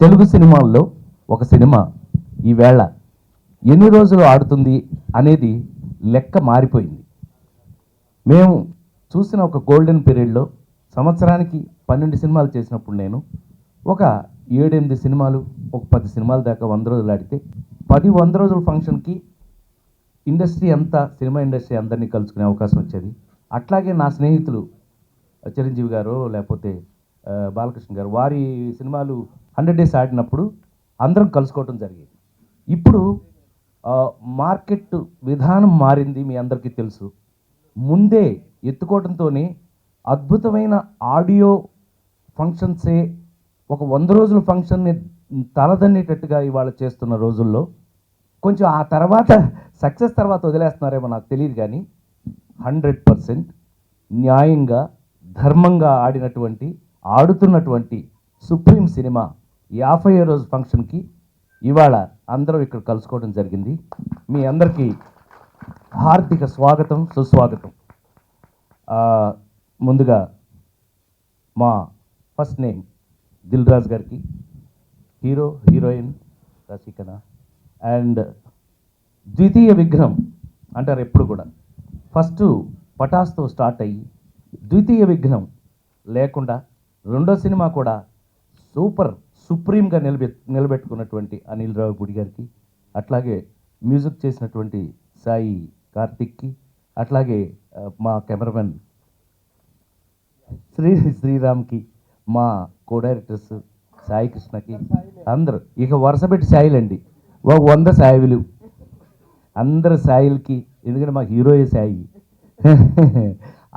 తెలుగు సినిమాల్లో ఒక సినిమా ఈవేళ ఎన్ని రోజులు ఆడుతుంది అనేది లెక్క మారిపోయింది. మేము చూసిన ఒక గోల్డెన్ పీరియడ్లో సంవత్సరానికి 12 సినిమాలు చేసినప్పుడు నేను ఒక 7-8 సినిమాలు, ఒక 10 సినిమాల దాకా 100 రోజులు ఆడితే 100 రోజుల ఫంక్షన్కి ఇండస్ట్రీ అంతా, సినిమా ఇండస్ట్రీ అందరినీ కలుసుకునే అవకాశం వచ్చేది. అట్లాగే నా స్నేహితులు చిరంజీవి గారు లేకపోతే బాలకృష్ణ గారు వారి సినిమాలు 100 డేస్ ఆడినప్పుడు అందరం కలుసుకోవటం జరిగేది. ఇప్పుడు మార్కెట్ విధానం మారింది, మీ అందరికీ తెలుసు. ముందే ఎత్తుకోవడంతోనే అద్భుతమైన ఆడియో ఫంక్షన్సే ఒక 100 రోజుల ఫంక్షన్ని తలదన్నేటట్టుగా ఇవాళ చేస్తున్న రోజుల్లో కొంచెం ఆ తర్వాత సక్సెస్ తర్వాత వదిలేస్తున్నారేమో నాకు తెలియదు, కానీ 100% న్యాయంగా ధర్మంగా ఆడుతున్నటువంటి సుప్రీం సినిమా 50వ రోజు ఫంక్షన్కి ఇవాళ అందరూ ఇక్కడ కలుసుకోవడం జరిగింది. మీ అందరికీ హార్దిక స్వాగతం, సుస్వాగతం. ముందుగా మా ఫస్ట్ నేమ్ దిల్ రాజు గారికి, హీరో హీరోయిన్ రసికన, అండ్ ద్వితీయ విగ్రహం అంటారు ఎప్పుడు కూడా. ఫస్ట్ పటాస్తో స్టార్ట్ అయ్యి ద్వితీయ విగ్రహం లేకుండా రెండో సినిమా కూడా సుప్రీంగా నిలబెట్టుకున్నటువంటి అనిల్ రావిపూడి గారికి, అట్లాగే మ్యూజిక్ చేసినటువంటి సాయి కార్తిక్కి, అట్లాగే మా కెమెరామెన్ శ్రీరామ్కి, మా కో డైరెక్టర్స్ సాయి కృష్ణకి, అందరూ ఇక వరుస పెట్టి సాయిలండి, ఒక 100 సాయిలు, అందరు సాయిలకి, ఎందుకంటే మా హీరోయే సాయి.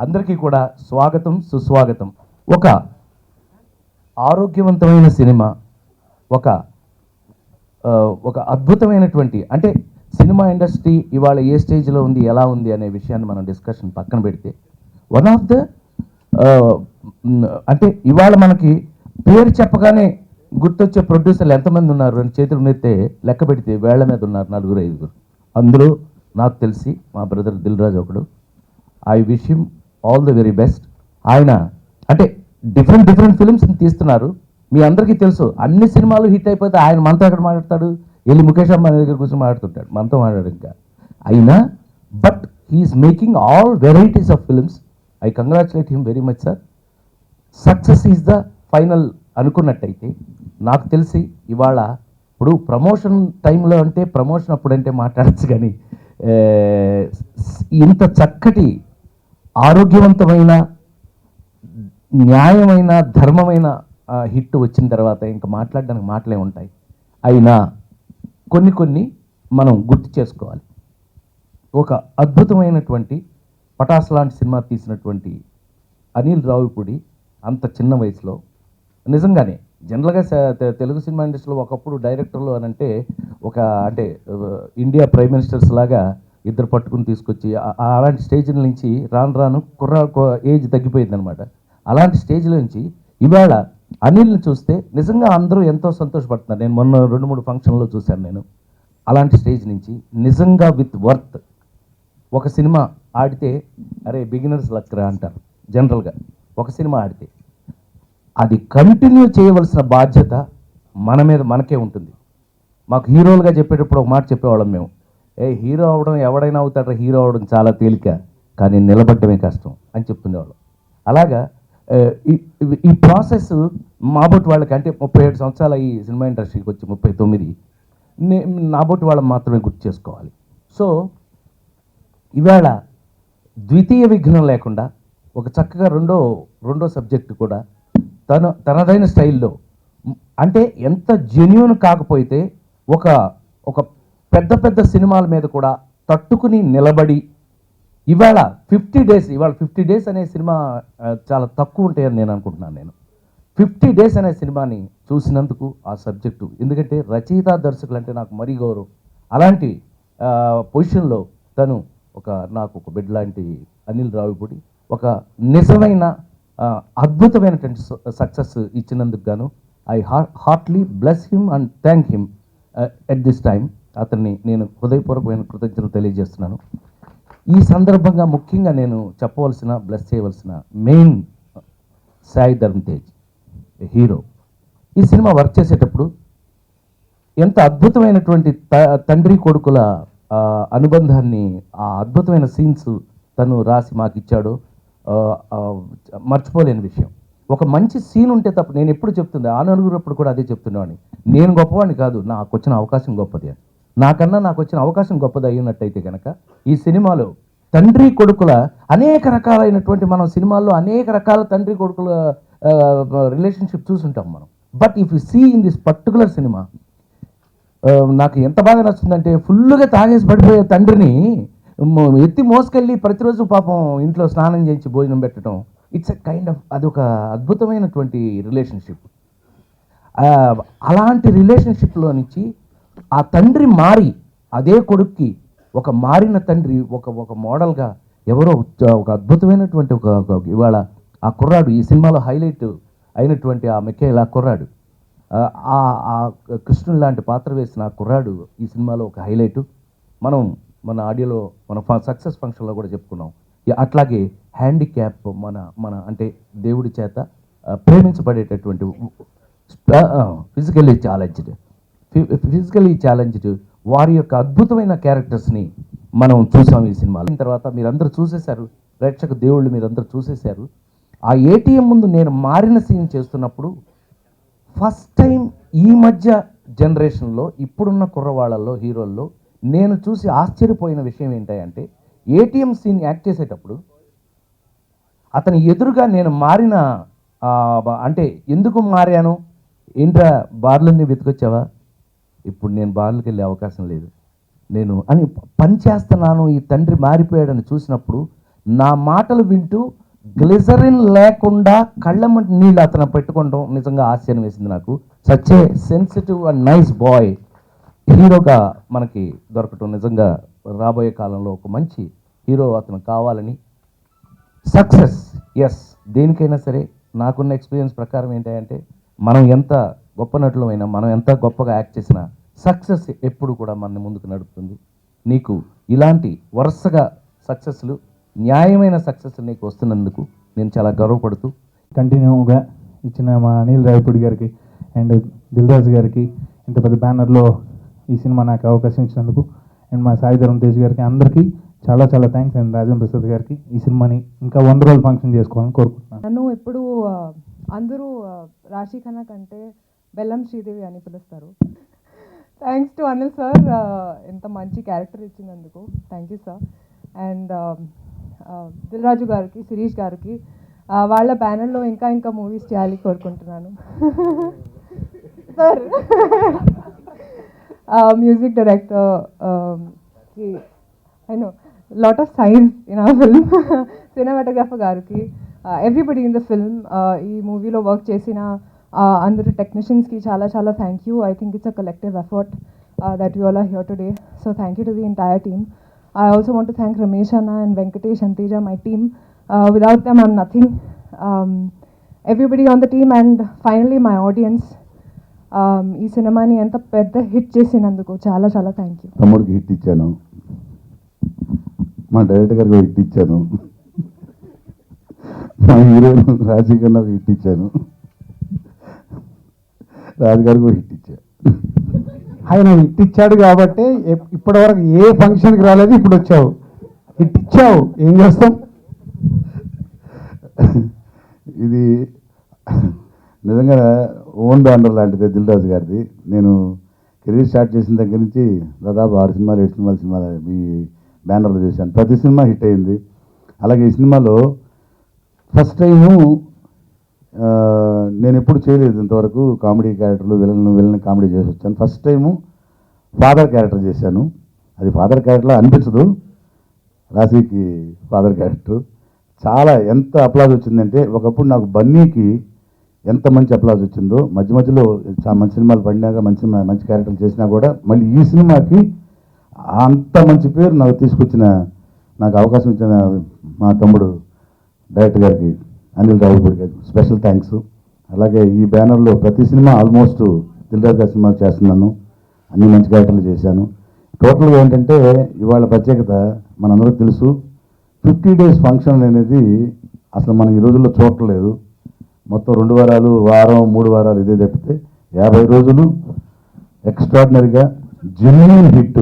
అందరికీ కూడా స్వాగతం, సుస్వాగతం. ఒక ఆరోగ్యవంతమైన సినిమా, ఒక అద్భుతమైనటువంటి, అంటే సినిమా ఇండస్ట్రీ ఇవాళ ఏ స్టేజ్లో ఉంది, ఎలా ఉంది అనే విషయాన్ని మనం డిస్కషన్ పక్కన పెడితే, వన్ ఆఫ్ ద అంటే ఇవాళ మనకి పేరు చెప్పగానే గుర్తొచ్చే ప్రొడ్యూసర్లు ఎంతమంది ఉన్నారు అని చేతులు మెత్తే లెక్క పెడితే వేళ్ల మీద ఉన్నారు 4-5. అందులో నాకు తెలిసి మా బ్రదర్ దిల్ రాజు ఒకడు. I wish him all the very best. ఆయన అంటే డిఫరెంట్ ఫిల్మ్స్ తీస్తున్నారు. మీ అందరికీ తెలుసు, అన్ని సినిమాలు హిట్ అయిపోతే ఆయన మనతో ఎక్కడ మాట్లాడతాడు, వెళ్ళి ముఖేష్ అంబానీ దగ్గర కూర్చొని మాట్లాడుతుంటాడు, మనతో మాట్లాడు ఇంకా. అయినా but he's making all varieties of films. I congratulate him very much sir. Success is the final అనుకున్నట్టయితే నాకు తెలిసి ఇవాళ ఇప్పుడు ప్రమోషన్ టైంలో అంటే ప్రమోషన్ అప్పుడంటే మాట్లాడచ్చు, కానీ ఇంత చక్కటి ఆరోగ్యవంతమైన న్యాయమైన ధర్మమైన హిట్ వచ్చిన తర్వాత ఇంకా మాట్లాడడానికి మాటలే ఉంటాయి. అయినా కొన్ని మనం గుర్తు చేసుకోవాలి. ఒక అద్భుతమైనటువంటి పటాస్ లాంటి సినిమా తీసినటువంటి అనిల్ రావిపూడి అంత చిన్న వయసులో నిజంగానే జనరల్గా తెలుగు సినిమా ఇండస్ట్రీలో ఒకప్పుడు డైరెక్టర్లు అని అంటే అంటే ఇండియా ప్రైమ్ మినిస్టర్స్ లాగా ఇద్దరు పట్టుకుని తీసుకొచ్చి అలాంటి స్టేజ్ల నుంచి రాను ఏజ్ తగ్గిపోయిందనమాట. అలాంటి స్టేజ్ల నుంచి ఇవాళ అనిల్ని చూస్తే నిజంగా అందరూ ఎంతో సంతోషపడుతున్నారు. నేను మొన్న 2-3 ఫంక్షన్లో చూశాను నేను. అలాంటి స్టేజ్ నుంచి నిజంగా విత్ వర్త్ ఒక సినిమా ఆడితే అరే బిగినర్స్ లక్రా అంటారు జనరల్గా. ఒక సినిమా ఆడితే అది కంటిన్యూ చేయవలసిన బాధ్యత మన మీద మనకే ఉంటుంది. మాకు హీరోలుగా చెప్పేటప్పుడు ఒక మాట చెప్పేవాళ్ళం మేము, హీరో అవడం ఎవడైనా అవుతాడు, హీరో అవడం చాలా తేలిక, కానీ నిలబడ్డమే కష్టం అని చెప్తుండేవాళ్ళం. అలాగా ఈ ప్రాసెస్ మాబోటి వాళ్ళకి, అంటే 37 సంవత్సరాలు ఈ సినిమా ఇండస్ట్రీకి వచ్చి 39, నాబోటి వాళ్ళని మాత్రమే గుర్తు చేసుకోవాలి. సో ఇవాళ ద్వితీయ విఘ్నం లేకుండా ఒక చక్కగా రెండో సబ్జెక్టు కూడా తనదైన స్టైల్లో, అంటే ఎంత జెన్యూన్ కాకపోతే ఒక పెద్ద సినిమాల మీద కూడా తట్టుకుని నిలబడి ఇవాళ 50 డేస్ అనే సినిమా చాలా తక్కువ ఉంటాయని నేను అనుకుంటున్నాను. 50 డేస్ అనే సినిమాని చూసినందుకు ఆ సబ్జెక్టు, ఎందుకంటే రచయిత దర్శకులు అంటే నాకు మరీ గౌరవం. అలాంటి పొజిషన్లో తను నాకు ఒక బిడ్డ లాంటి అనిల్ రావిపూడి ఒక నిజమైన అద్భుతమైనటువంటి సక్సెస్ ఇచ్చినందుకు గాను I heartly bless him and thank him at this time. అతన్ని నేను హృదయపూర్వకమైన కృతజ్ఞతలు తెలియజేస్తున్నాను. ఈ సందర్భంగా ముఖ్యంగా నేను బ్లెస్ చేయవలసిన మెయిన్ సాయి ధర్మ్ తేజ్ హీరో. ఈ సినిమా వర్క్ చేసేటప్పుడు ఎంత అద్భుతమైనటువంటి తండ్రి కొడుకుల అనుబంధాన్ని, ఆ అద్భుతమైన సీన్స్ తను రాసి మాకు ఇచ్చాడో మర్చిపోలేని విషయం. ఒక మంచి సీన్ ఉంటే తప్ప, నేను ఎప్పుడు చెప్తుంది ఆ నలుగురప్పుడు కూడా అదే చెప్తున్నాను, నేను గొప్పవాడిని కాదు, నాకు వచ్చిన అవకాశం గొప్పది అని. నాకన్నా నాకు వచ్చిన అవకాశం గొప్పది అయినట్టయితే కనుక ఈ సినిమాలో తండ్రి కొడుకుల అనేక రకాలైనటువంటి, మనం సినిమాల్లో అనేక రకాల తండ్రి కొడుకుల రిలేషన్షిప్ చూసుంటాం మనం. But if you see in this particular cinema, నాకు ఎంత బాగా నచ్చిందంటే, ఫుల్గా తాగేసి పడిపోయే తండ్రిని ఎత్తి మోసుకెళ్ళి ప్రతిరోజు పాపం ఇంట్లో స్నానం చేయించి భోజనం పెట్టడం, ఇట్స్ ఎ కైండ్ ఆఫ్, అదొక అద్భుతమైనటువంటి రిలేషన్షిప్. అలాంటి రిలేషన్షిప్లో నుంచి ఆ తండ్రి మారి అదే కొడుక్కి ఒక మారిన తండ్రి ఒక మోడల్గా ఎవరో ఒక అద్భుతమైనటువంటి ఇవాళ ఆ కుర్రాడు ఈ సినిమాలో హైలైట్ అయినటువంటి ఆ మిఖేల్, ఆ కుర్రాడు, ఆ కృష్ణుడు లాంటి పాత్ర వేసిన ఆ కుర్రాడు ఈ సినిమాలో ఒక హైలైటు. మనం మన ఆడియోలో మన సక్సెస్ ఫంక్షన్లో కూడా చెప్పుకున్నాం. అట్లాగే హ్యాండిక్యాప్, మన అంటే దేవుడి చేత ప్రేమించబడేటటువంటి ఫిజికల్లీ ఛాలెంజ్డ్ వారి యొక్క అద్భుతమైన క్యారెక్టర్స్ని మనం చూసాం ఈ సినిమాలో. తర్వాత మీరందరూ చూసేశారు, ప్రేక్షక దేవుళ్ళు మీరందరూ చూసేశారు. ఆ ఏటీఎం ముందు నేను మారిన సీన్ చేస్తున్నప్పుడు ఫస్ట్ టైం ఈ మధ్య జనరేషన్లో ఇప్పుడున్న కుర్రవాళ్ళల్లో హీరోల్లో నేను చూసి ఆశ్చర్యపోయిన విషయం ఏంటంటే, ఏటీఎం సీన్ యాక్ట్ చేసేటప్పుడు అతని ఎదురుగా నేను మారిన అంటే ఎందుకు మారాను, ఏంట్రా బార్లన్నీ వెతుకొచ్చావా, ఇప్పుడు నేను బార్లకు వెళ్ళే అవకాశం లేదు నేను అని పని చేస్తున్నాను, ఈ తండ్రి మారిపోయాడని చూసినప్పుడు నా మాటలు వింటూ గ్లిజరిన్ లేకుండా కళ్ళమ్మటి నీళ్ళు అతను పెట్టుకోవడం నిజంగా ఆశ్చర్యం వేసింది నాకు. Such a sensitive and nice bye హీరోగా మనకి దొరకటం నిజంగా రాబోయే కాలంలో ఒక మంచి హీరో అతను కావాలని. సక్సెస్, ఎస్, దేనికైనా సరే నాకున్న ఎక్స్పీరియన్స్ ప్రకారం ఏంటంటే, మనం ఎంత గొప్ప నటులమైనా, మనం ఎంత గొప్పగా యాక్ట్ చేసినా సక్సెస్ ఎప్పుడు కూడా మన ముందుకు నడుపుతుంది. నీకు ఇలాంటి వరుసగా సక్సెస్లు, న్యాయమైన సక్సెస్ నీకు వస్తున్నందుకు నేను చాలా గర్వపడుతూ కంటిన్యూగా ఇచ్చిన మా అనిల్ రావిపూడి గారికి అండ్ దిల్ రాజు గారికి, ఇంత పెద్ద బ్యానర్లో ఈ సినిమా నాకు అవకాశం ఇచ్చినందుకు, అండ్ మా సాయి ధరమ్ తేజ్ గారికి, అందరికీ చాలా చాలా థ్యాంక్స్. అండ్ రాజేంద్ర ప్రసాద్ గారికి ఈ సినిమాని ఇంకా 100 రోజులు ఫంక్షన్ చేసుకోవాలని కోరుకుంటున్నాను. నన్ను ఎప్పుడు అందరూ రాశి ఖన్నా కంటే బెల్లం శ్రీదేవి అని పిలుస్తారు. థ్యాంక్స్ టు అనిల్ సార్, ఎంత మంచి క్యారెక్టర్ ఇచ్చినందుకు thank you sir. And Dil Raju గారికి, శిరీష్ గారికి, వాళ్ళ బ్యానర్లో ఇంకా ఇంకా మూవీస్ చేయాలి కోరుకుంటున్నాను sir. Music director, I know lot of science in our film. Cinematographer గారికి, ఎవ్రీబడి ఇన్ ద ఫిల్మ్, ఈ మూవీలో వర్క్ చేసిన అందరు టెక్నీషియన్స్కి చాలా చాలా thank you. I think it's a collective effort that you all are here today. So thank you to the entire team. I also want to thank Ramesh Anna and Venkatesh and Teja, my team. Without them, I'm nothing. Everybody on the team, and finally my audience. ఈ సినిమాని ఎంత పెద్ద hit చేసినందుకు చాలా చాలా thank you. తమ్ముడికి hit ఇచ్చాను, మా డైరెక్టర్ గారికి హిట్ ఇచ్చాను, మా హీరోయిన్ రాజకీయాలకు హిట్ ఇచ్చాను, రాజుగారికి హిట్ ఇచ్చాను. ఆయన హిట్ ఇచ్చాడు కాబట్టి ఇప్పటివరకు ఏ ఫంక్షన్కి రాలేదు, ఇప్పుడు వచ్చావు, హిట్ ఇచ్చావు, ఏం చేస్తాం. ఇది నిజంగా ఓన్ బ్యానర్ లాంటిది దిల్ రాజు గారిది. నేను కెరీర్ స్టార్ట్ చేసిన దగ్గర నుంచి దాదాపు 6 సినిమాలు 7 సినిమాలు ఈ బ్యానర్లో చేశాను. ప్రతి సినిమా హిట్ అయింది. అలాగే ఈ సినిమాలో ఫస్ట్ టైము నేను ఎప్పుడు చేయలేదు ఇంతవరకు కామెడీ క్యారెక్టర్లు, విలన్ కామెడీ చేసి వచ్చాను. ఫస్ట్ టైము ఫాదర్ క్యారెక్టర్ చేశాను. అది ఫాదర్ క్యారెక్టర్లో అనిపించదు, రాశికి ఫాదర్ క్యారెక్టర్. చాలా ఎంత అప్లాజ్ వచ్చిందంటే, ఒకప్పుడు నాకు బన్నీకి ఎంత మంచి అప్లాజ్ వచ్చిందో, మధ్య మధ్యలో మంచి సినిమాలు పడినాక మంచి క్యారెక్టర్లు చేసినా కూడా మళ్ళీ ఈ సినిమాకి అంత మంచి పేరు నాకు తీసుకొచ్చిన, నాకు అవకాశం ఇచ్చిన మా తమ్ముడు డైరెక్టర్ గారికి, అనిల్ రావిపూడి గారికి స్పెషల్ థ్యాంక్స్. అలాగే ఈ బ్యానర్లో ప్రతి సినిమా ఆల్మోస్ట్ దిల్ రాజు గారి సినిమా చేస్తున్నాను, అన్ని మంచి క్యారెక్టర్లు చేశాను. టోటల్గా ఏంటంటే ఇవాళ ప్రత్యేకత మనందరూ తెలుసు, 50 days ఫంక్షన్ అనేది అసలు మనం ఈ రోజుల్లో చూడలేదు. మొత్తం 2 వారాలు, వారం, 3 వారాలు ఇదే తప్పితే 50 రోజులు ఎక్స్ట్రాడినరీగా జెన్యూన్ హిట్.